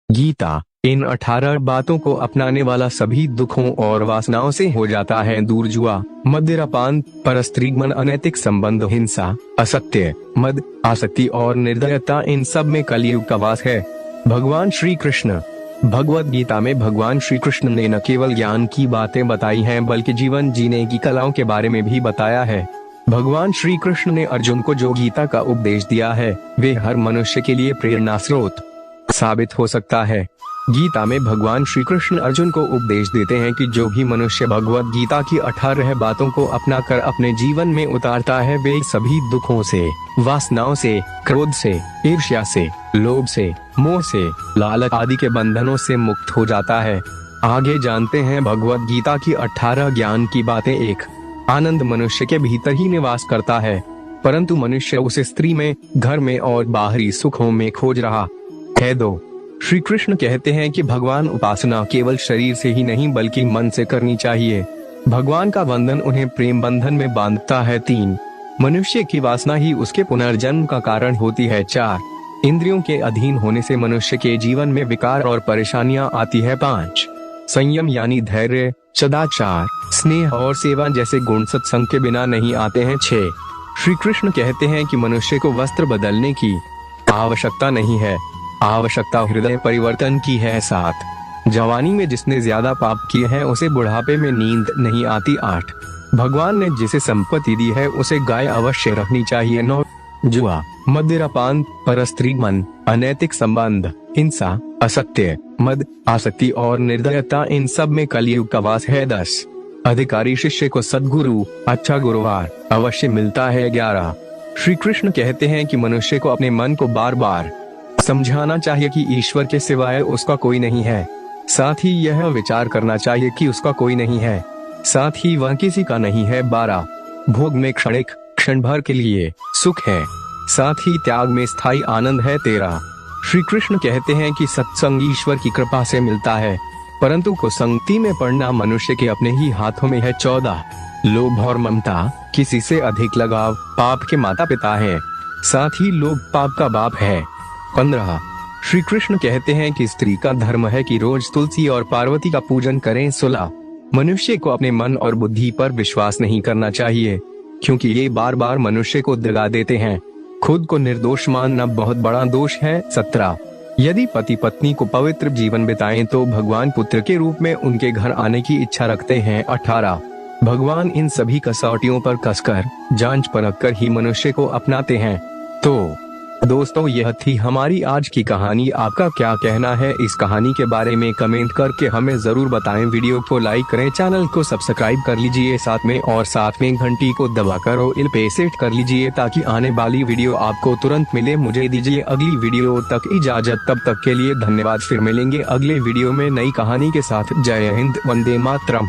गीता इन 18 बातों को अपनाने वाला सभी दुखों और वासनाओं से हो जाता है दूर। जुआ, मदिरापान, परस्त्रीगमन, अनैतिक संबंध, हिंसा, असत्य, मद, आसक्ति और निर्दयता, इन सब में कलयुग का वास है। भगवान श्री कृष्ण भगवद गीता में भगवान श्री कृष्ण ने न केवल ज्ञान की बातें बताई हैं बल्कि जीवन जीने की कलाओं के बारे में भी बताया है। भगवान श्री कृष्ण ने अर्जुन को जो गीता का उपदेश दिया है वे हर मनुष्य के लिए प्रेरणा स्रोत साबित हो सकता है। गीता में भगवान श्री कृष्ण अर्जुन को उपदेश देते हैं कि जो भी मनुष्य भगवद गीता की 18 बातों को अपनाकर अपने जीवन में उतारता है वे सभी दुखों से, वासनाओं से, क्रोध से, ईर्ष्या से, लोभ से, मोह से, लालच आदि के बंधनों से मुक्त हो जाता है। आगे जानते हैं भगवद गीता की 18 ज्ञान की बातें। 1. आनंद मनुष्य के भीतर ही निवास करता है, परंतु मनुष्य उसे स्त्री में, घर में और बाहरी सुखों में खोज रहा है। 2. श्री कृष्ण कहते हैं कि भगवान उपासना केवल शरीर से ही नहीं बल्कि मन से करनी चाहिए। भगवान का वंदन उन्हें प्रेम बंधन में बांधता है। 3. मनुष्य की वासना ही उसके पुनर्जन्म का कारण होती है। 4. इंद्रियों के अधीन होने से मनुष्य के जीवन में विकार और परेशानियां आती है। 5. संयम यानी धैर्य, सदाचार, स्नेह और सेवा जैसे गुण सत्संग के बिना नहीं आते हैं। 6. श्री कृष्ण कहते हैं कि मनुष्य को वस्त्र बदलने की आवश्यकता नहीं है, आवश्यकता हृदय परिवर्तन की है। 7. जवानी में जिसने ज्यादा पाप किए हैं उसे बुढ़ापे में नींद नहीं आती। 8. भगवान ने जिसे संपत्ति दी है उसे गाय अवश्य रखनी चाहिए। 9. जुआ, मदिरापान, परस्त्रीगमन, अनैतिक संबंध, हिंसा, असत्य, मद, आसक्ति और निर्दयता, इन सब में कलयुग का वास है। 10. अधिकारी शिष्य को सद्गुरु, अच्छा गुरुवार अवश्य मिलता है। 11. श्री कृष्ण कहते हैं कि मनुष्य को अपने मन को बार बार समझाना चाहिए कि ईश्वर के सिवाय उसका कोई नहीं है। साथ ही यह विचार करना चाहिए कि उसका कोई नहीं है, साथ ही वह किसी का नहीं है। 12. भोग में क्षणिक, क्षण भर के लिए सुख है, साथ ही त्याग में स्थायी आनंद है। 13. श्री कृष्ण कहते हैं कि सत्संग ईश्वर की कृपा से मिलता है, परंतु कुसंगति में पड़ना मनुष्य के अपने ही हाथों में है। 14. लोभ और ममता, किसी से अधिक लगाव, पाप के माता पिता है, साथ ही लोभ पाप का बाप है। 15. श्री कृष्ण कहते हैं कि स्त्री का धर्म है कि रोज तुलसी और पार्वती का पूजन करें। 16. मनुष्य को अपने मन और बुद्धि पर विश्वास नहीं करना चाहिए, क्योंकि ये बार बार मनुष्य को दगा देते हैं। खुद को निर्दोष मानना बहुत बड़ा दोष है। 17. यदि पति पत्नी को पवित्र जीवन बिताएं तो भगवान पुत्र के रूप में उनके घर आने की इच्छा रखते हैं। 18. भगवान इन सभी कसौटियों पर कसकर, जांच परख कर ही मनुष्य को अपनाते हैं। तो दोस्तों, यह थी हमारी आज की कहानी। आपका क्या कहना है इस कहानी के बारे में कमेंट करके हमें जरूर बताएं। वीडियो को लाइक करें, चैनल को सब्सक्राइब कर लीजिए, साथ में घंटी को दबाकर ऑल पे सेट कर लीजिए ताकि आने वाली वीडियो आपको तुरंत मिले। मुझे दीजिए अगली वीडियो तक इजाजत, तब तक के लिए धन्यवाद। फिर मिलेंगे अगले वीडियो में नई कहानी के साथ। जय हिंद, वंदे मातरम।